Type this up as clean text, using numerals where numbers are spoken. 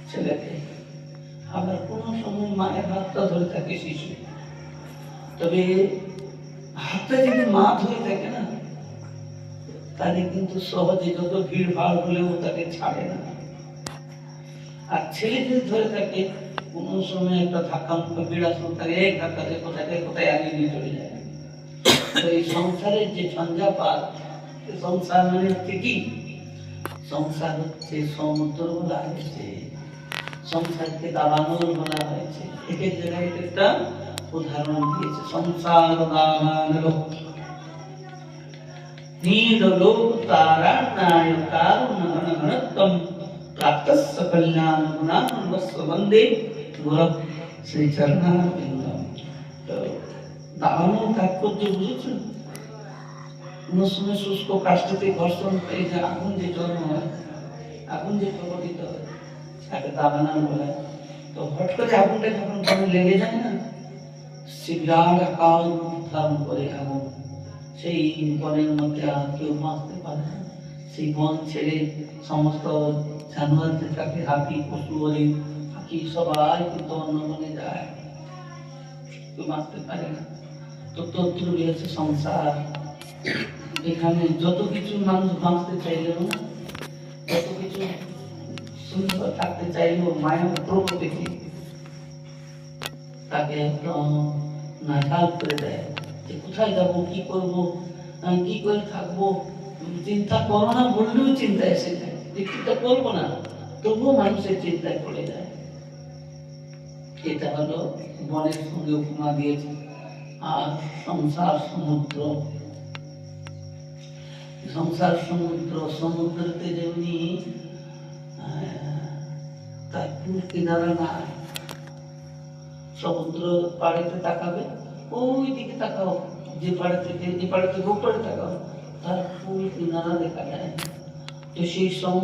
ছেলেকে, আবার কোনো সময় মায়ের হাতটা ধরে থাকে শিশু। তবে হাতটা যদি মা ধরে থাকে না, তাহলে কিন্তু সহজে যত ভিড় ভাড় হলেও তাকে ছাড়ে না। আর ছেলে যদি ধরে থাকে, কোনো সময় একটা ধাক্কা মুখে বিড়াল তাকে এক ধাক্কাতে কোথায় কোথায় আগে নিয়ে চলে যায়। তো এই সংসারের যে ঝঞ্ঝাপাত, সংসার মানে হচ্ছে কি? সংসার হচ্ছে সমুদ্র বলা হয়েছে, সংসারকে দাবানল বলা হয়েছে। একের জায়গায় একটা উদাহরণ দিয়েছে, সংসার দাবানল नीडलोक ताराणाय कारुण्यघनत्वं प्राप्तस्य कल्याणगुणान् वस्व वन्दे गुरु श्री चरणारविन्दं। तो দাবানোর তাৎপর্য বুঝেছেন? কোনো সময় শুষ্ক কাষ্ঠতে ঘর্ষণ এই যে আগুন যে জন্ম হয়, আগুন যে প্রকটিত হয়, তাকে দাবানো বলে। তো হট করে আগুনটা যখন ঘরে লেগে যায় না, সে বিরাট আকার ধারণ করে আগুন। সেই বনের মধ্যে আর কেউ বাঁচতে পারে না। সেই বন ছেড়ে সমস্ত জানোয়ার যে থাকে, হাতি, পশু, হরিণ, পাখি, সবাই কিন্তু অন্য বনে যায়, কেউ বাঁচতে পারে না। তো তত্ত্ব রয়েছে সংসার। এখানে যত কিছু মানুষ বাঁচতে চাইলেও না, যত কিছু সুন্দর থাকতে চাইলেও মায়ের প্রকৃতি তাকে একদম নাকাল করে দেয় যে কোথায় যাবো, কি করবো, কি করে থাকবো। চিন্তা করো না বললেও চিন্তা এসে যায়, যে চিন্তা করবো না, তবুও মানুষের চিন্তায় পড়ে যায়। এটা হলো বনের সঙ্গে উপমা দিয়েছে। আর সংসার সমুদ্র, সংসার সমুদ্র, সমুদ্রতে যেমনি তার কুল কিনারা নাই, সমুদ্র পাড়েতে তাকাবে, ওই দিকে তাকাও, যে পাড়ে থেকে এই পাড়ে থেকে ও পাড়ে তাকাও, তার ফুল কিনারা দেখা যায়। তো সেই সমুদ্র